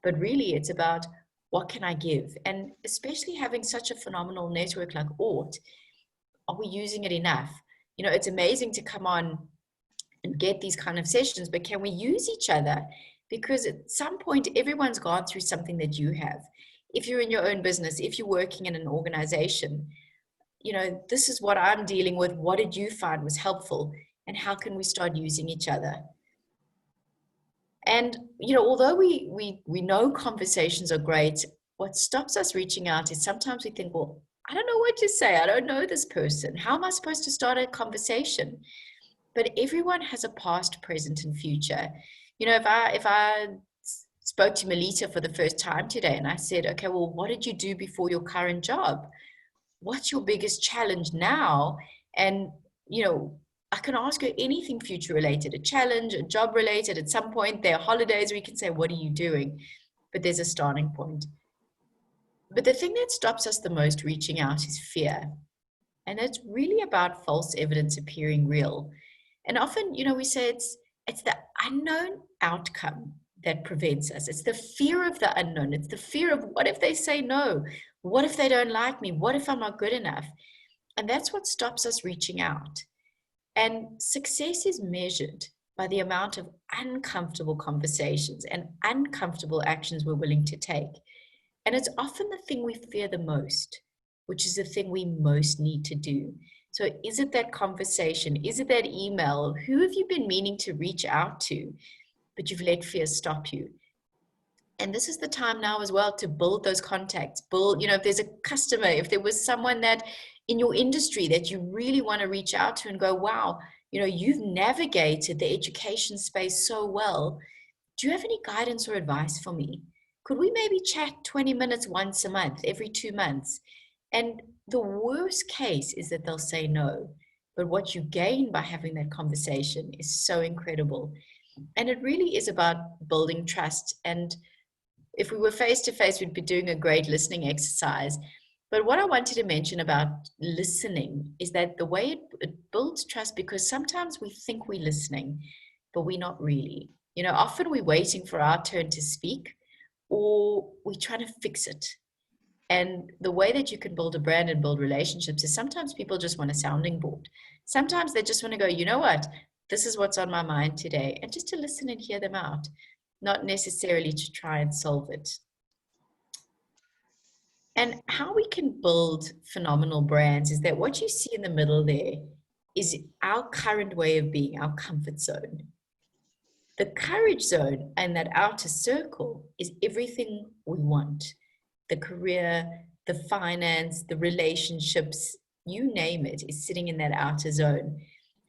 [SPEAKER 2] But really it's about, what can I give? And especially having such a phenomenal network like Ort, are we using it enough? You know, it's amazing to come on and get these kind of sessions, but can we use each other? Because at some point, everyone's gone through something that you have. If you're in your own business, if you're working in an organization, you know, this is what I'm dealing with. What did you find was helpful? And how can we start using each other? And, you know, although we know conversations are great, what stops us reaching out is sometimes we think, well, I don't know what to say. I don't know this person. How am I supposed to start a conversation? But everyone has a past, present, and future. You know, if I spoke to Melita for the first time today and I said, okay, well, what did you do before your current job? What's your biggest challenge now? And, you know, I can ask her anything future related, a challenge, a job related. At some point, there are holidays where you can say, what are you doing? But there's a starting point. But the thing that stops us the most reaching out is fear. And it's really about false evidence appearing real. And often, you know, we say it's the unknown outcome that prevents us. It's the fear of the unknown. It's the fear of, what if they say no? What if they don't like me? What if I'm not good enough? And that's what stops us reaching out. And success is measured by the amount of uncomfortable conversations and uncomfortable actions we're willing to take. And it's often the thing we fear the most, which is the thing we most need to do. So is it that conversation? Is it that email? Who have you been meaning to reach out to, but you've let fear stop you? And this is the time now as well to build those contacts. Build, you know, if there's a customer, if there was someone that in your industry that you really want to reach out to and go, wow, you know, you've navigated the education space so well. Do you have any guidance or advice for me? Could we maybe chat 20 minutes once a month, every 2 months? And the worst case is that they'll say no. But what you gain by having that conversation is so incredible. And it really is about building trust. And if we were face to face, we'd be doing a great listening exercise. But what I wanted to mention about listening is that the way it builds trust, because sometimes we think we're listening, but we're not really. You know, often we're waiting for our turn to speak, or we're trying to fix it. And the way that you can build a brand and build relationships is sometimes people just want a sounding board. Sometimes they just want to go, you know what, this is what's on my mind today, and just to listen and hear them out, not necessarily to try and solve it. And how we can build phenomenal brands is that what you see in the middle there is our current way of being, our comfort zone. The courage zone and that outer circle is everything we want. The career, the finance, the relationships, you name it, is sitting in that outer zone.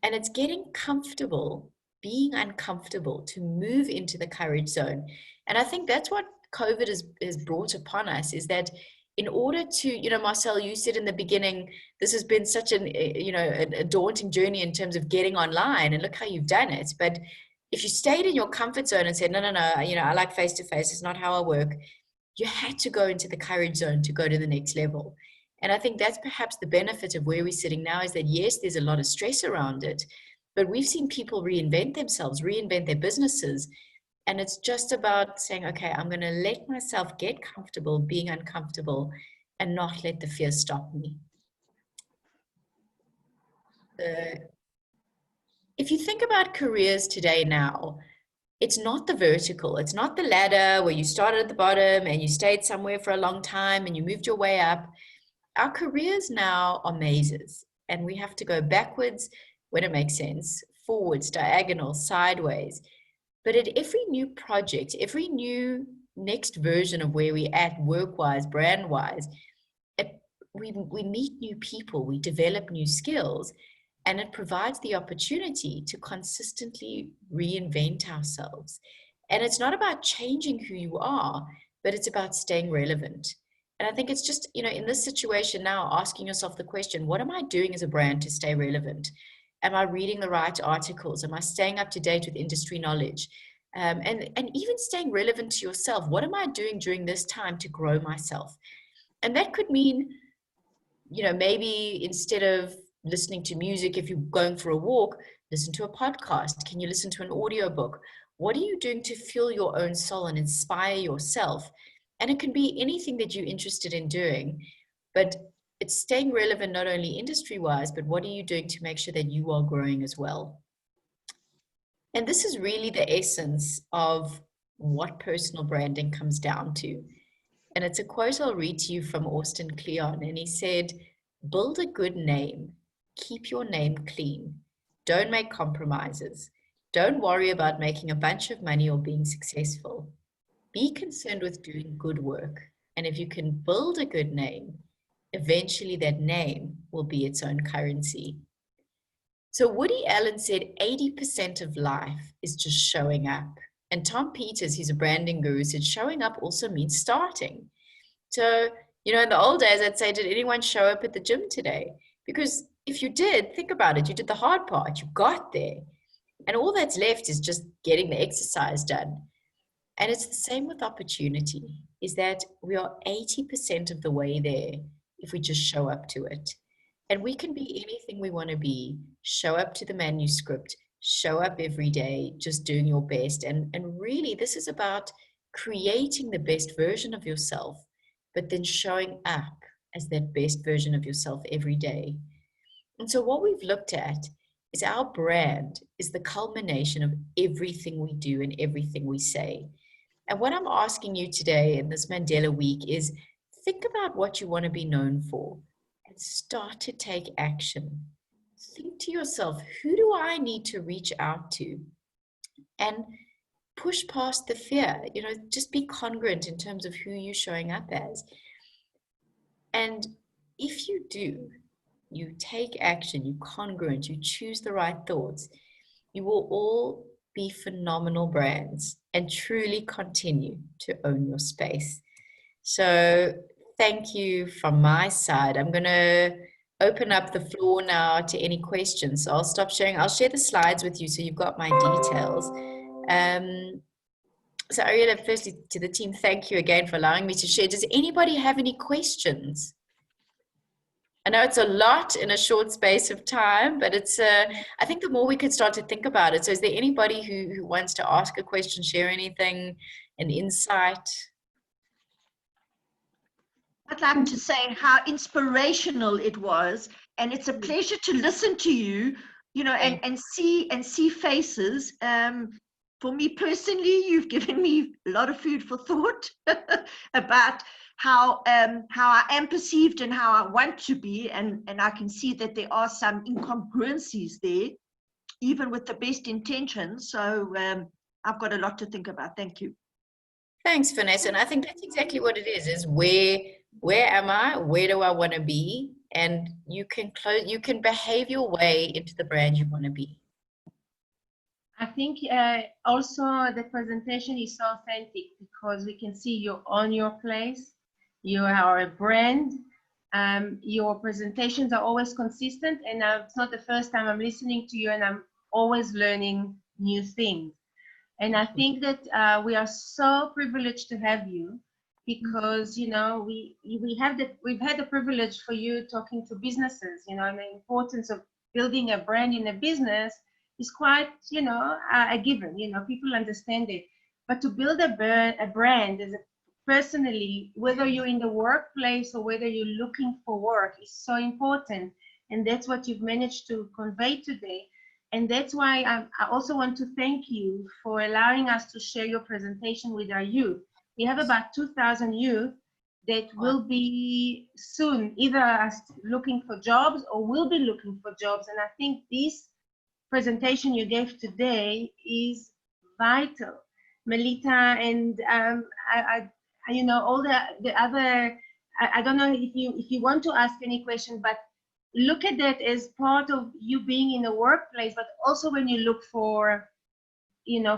[SPEAKER 2] And it's getting comfortable, being uncomfortable, to move into the courage zone. And I think that's what COVID has brought upon us, is that in order to, Marcel, you said in the beginning, this has been such a daunting journey in terms of getting online, and look how you've done it. But if you stayed in your comfort zone and said, no, I like face-to-face, it's not how I work, you had to go into the courage zone to go to the next level. And I think that's perhaps the benefit of where we're sitting now, is that yes, there's a lot of stress around it, but we've seen people reinvent themselves, reinvent their businesses. And it's just about saying, okay, I'm going to let myself get comfortable being uncomfortable and not let the fear stop me. If you think about careers today now, it's not the vertical, it's not the ladder where you started at the bottom and you stayed somewhere for a long time and you moved your way up. Our careers now are mazes, and we have to go backwards when it makes sense, forwards, diagonal, sideways. But at every new project, every new next version of where we're at work-wise, brand-wise, we meet new people, we develop new skills, and it provides the opportunity to consistently reinvent ourselves. And it's not about changing who you are, but it's about staying relevant. And I think it's just, in this situation now, asking yourself the question, what am I doing as a brand to stay relevant? Am I reading the right articles? Am I staying up to date with industry knowledge? And even staying relevant to yourself. What am I doing during this time to grow myself? And that could mean, maybe instead of listening to music, if you're going for a walk, listen to a podcast. Can you listen to an audiobook? What are you doing to fuel your own soul and inspire yourself? And it can be anything that you're interested in doing, but it's staying relevant not only industry-wise, but what are you doing to make sure that you are growing as well? And this is really the essence of what personal branding comes down to. And it's a quote I'll read to you from Austin Kleon. And he said, build a good name. Keep your name clean. Don't make compromises. Don't worry about making a bunch of money or being successful. Be concerned with doing good work. And if you can build a good name, eventually that name will be its own currency. So Woody Allen said 80% of life is just showing up. And Tom Peters, he's a branding guru, said showing up also means starting. So, in the old days, I'd say, did anyone show up at the gym today? Because if you did, think about it, you did the hard part, you got there. And all that's left is just getting the exercise done. And it's the same with opportunity, is that we are 80% of the way there if we just show up to it. And we can be anything we want to be. Show up to the manuscript, show up every day, just doing your best. And really, this is about creating the best version of yourself, but then showing up as that best version of yourself every day. And so what we've looked at is our brand is the culmination of everything we do and everything we say. And what I'm asking you today in this Mandela Week is think about what you want to be known for and start to take action. Think to yourself, who do I need to reach out to? And push past the fear, just be congruent in terms of who you're showing up as. And if you do, you take action, you're congruent, you choose the right thoughts, you will all be phenomenal brands and truly continue to own your space. So thank you from my side. I'm going to open up the floor now to any questions. So I'll stop sharing. I'll share the slides with you so you've got my details. So Ariella, firstly to the team, thank you again for allowing me to share. Does anybody have any questions? I know it's a lot in a short space of time, but it's I think the more we could start to think about it. So is there anybody who wants to ask a question, share anything, an insight?
[SPEAKER 3] I'd like to say how inspirational it was, and it's a pleasure to listen to you, and see faces. For me personally, you've given me a lot of food for thought about how I am perceived and how I want to be, and I can see that there are some incongruencies there, even with the best intentions. So I've got a lot to think about. Thank you.
[SPEAKER 2] Thanks, Vanessa. And I think that's exactly what it is where am I? Where do I want to be? And you can behave your way into the brand you want to be.
[SPEAKER 4] I think also the presentation is so authentic because we can see you're on your place. You are a brand. Your presentations are always consistent, and it's not the first time I'm listening to you, and I'm always learning new things. And I think that we are so privileged to have you because we've had the privilege for you talking to businesses, and the importance of building a brand in a business is quite a given. People understand it, but to build a brand as personally, whether you're in the workplace or whether you're looking for work, is so important, and that's what you've managed to convey today. And that's why I also want to thank you for allowing us to share your presentation with our youth. We have about 2,000 youth that will be soon either looking for jobs or will be looking for jobs. And I think this presentation you gave today is vital, Melita, and all the other. I don't know if you want to ask any question, but look at that as part of you being in the workplace, but also when you look for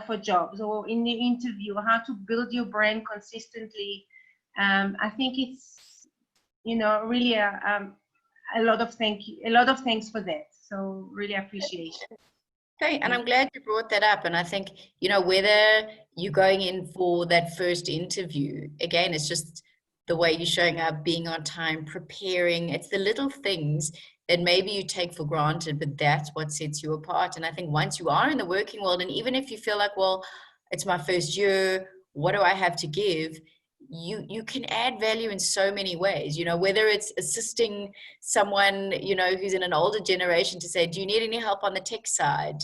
[SPEAKER 4] for jobs or in the interview, how to build your brand consistently. I think it's really a lot of thanks for that. So really appreciate it.
[SPEAKER 2] Okay, and I'm glad you brought that up. And I think, whether you're going in for that first interview, again, it's just the way you're showing up, being on time, preparing. It's the little things that maybe you take for granted, but that's what sets you apart. And I think once you are in the working world, and even if you feel like, well, it's my first year, what do I have to give? You can add value in so many ways, whether it's assisting someone, who's in an older generation to say, do you need any help on the tech side?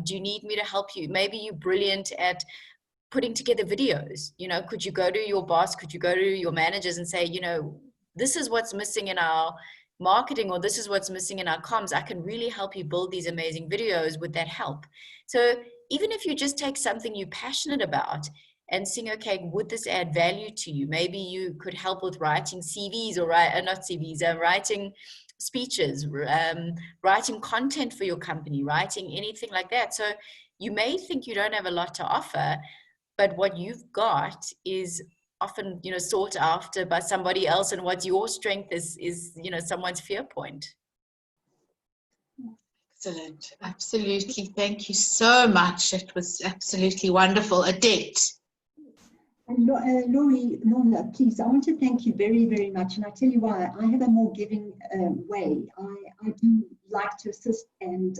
[SPEAKER 2] Do you need me to help you? Maybe you're brilliant at putting together videos. Could you go to your boss, could you go to your managers and say, this is what's missing in our marketing, or this is what's missing in our comms. I can really help you build these amazing videos with that help. So even if you just take something you're passionate about and saying, okay, would this add value to you? Maybe you could help with writing CVs or not CVs, writing speeches, writing content for your company, writing anything like that. So you may think you don't have a lot to offer, but what you've got is often, sought after by somebody else, and what your strength is, someone's fear point.
[SPEAKER 1] Excellent. Absolutely. Thank you so much. It was absolutely wonderful. Adette.
[SPEAKER 6] Laurie, Milner, please, I want to thank you very, very much. And I tell you why. I have a more giving way. I do like to assist, and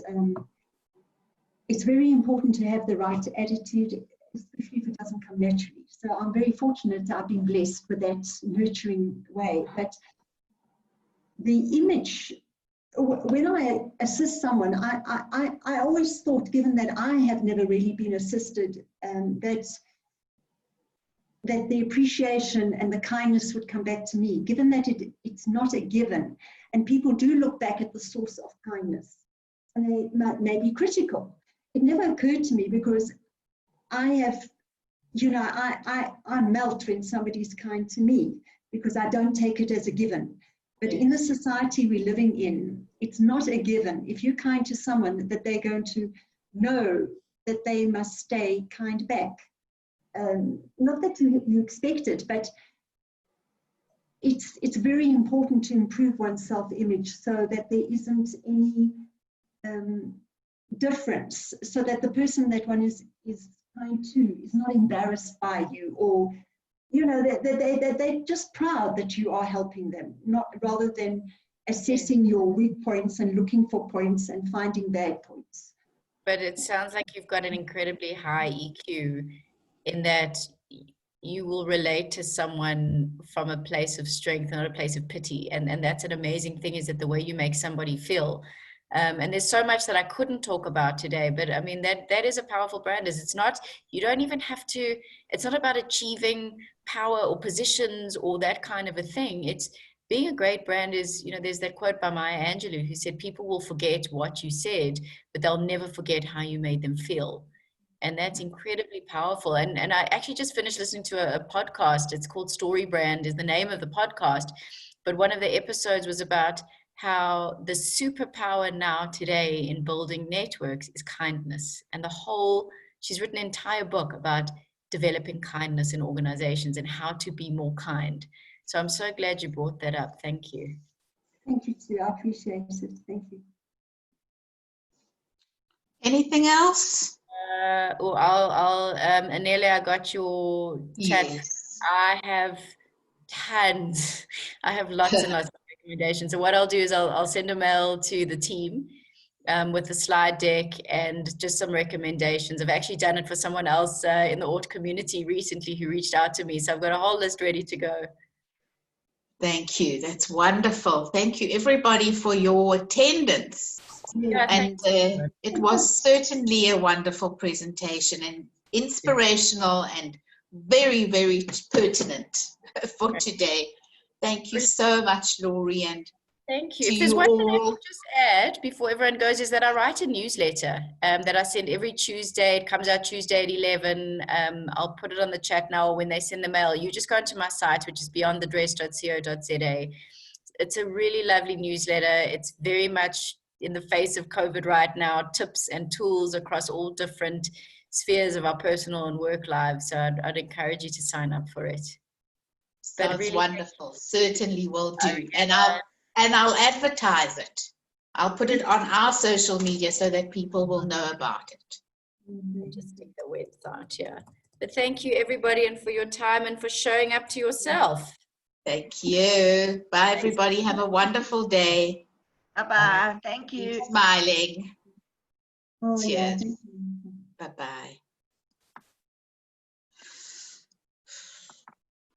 [SPEAKER 6] it's very important to have the right attitude, especially if it doesn't come naturally. So I'm very fortunate I've been blessed with that nurturing way. But the image, when I assist someone, I always thought, given that I have never really been assisted, that the appreciation and the kindness would come back to me, given that it's not a given. And people do look back at the source of kindness, and they may be critical. It never occurred to me, because I have, I melt when somebody's kind to me, because I don't take it as a given. But in the society we're living in, it's not a given. If you're kind to someone, that they're going to know that they must stay kind back. Not that you expect it, but it's very important to improve one's self-image so that there isn't any difference, so that the person that one is kind to is not embarrassed by you, or they're just proud that you are helping them, rather than assessing your weak points and looking for points and finding bad points.
[SPEAKER 2] But it sounds like you've got an incredibly high EQ, in that you will relate to someone from a place of strength, not a place of pity. And that's an amazing thing, is that the way you make somebody feel. And there's so much that I couldn't talk about today, but I mean, that is a powerful brand. Is it's not, you don't even have to, it's not about achieving power or positions or that kind of a thing. It's being a great brand is, you know, there's that quote by Maya Angelou who said, people will forget what you said, but they'll never forget how you made them feel. And that's incredibly powerful. And I actually just finished listening to a podcast. It's called Story Brand is the name of the podcast. But one of the episodes was about how the superpower now today in building networks is kindness. And she's written an entire book about developing kindness in organizations and how to be more kind. So I'm so glad you brought that up. Thank you.
[SPEAKER 6] Thank you too. I appreciate it. Thank you.
[SPEAKER 1] Anything else?
[SPEAKER 2] Anelia, I got your chat.
[SPEAKER 1] Yes.
[SPEAKER 2] I have tons. I have lots and lots of recommendations. So what I'll do is I'll send a mail to the team with the slide deck and just some recommendations. I've actually done it for someone else in the AUT community recently who reached out to me. So I've got a whole list ready to go.
[SPEAKER 1] Thank you. That's wonderful. Thank you, everybody, for your attendance.
[SPEAKER 2] Yeah,
[SPEAKER 1] and it was certainly a wonderful presentation and inspirational and very, very pertinent for today. Thank you so much, Laurie. And
[SPEAKER 2] thank you. If there's one thing I could just add before everyone goes, is that I write a newsletter that I send every Tuesday. It comes out Tuesday at 11. I'll put it on the chat now, or when they send the mail. You just go onto my site, which is beyondthedress.co.za. It's a really lovely newsletter. It's very much in the face of COVID right now, tips and tools across all different spheres of our personal and work lives. So I'd encourage you to sign up for it.
[SPEAKER 1] Sounds really wonderful. Certainly will do. Okay. And I'll advertise it. I'll put it on our social media so that people will know about it.
[SPEAKER 2] Just stick the website, yeah. But thank you, everybody, and for your time and for showing up to yourself.
[SPEAKER 1] Thank you. Bye, everybody. Have a wonderful day.
[SPEAKER 3] Bye-bye. Thank you.
[SPEAKER 1] Keep smiling.
[SPEAKER 6] Oh,
[SPEAKER 1] cheers.
[SPEAKER 6] Yeah,
[SPEAKER 1] bye-bye.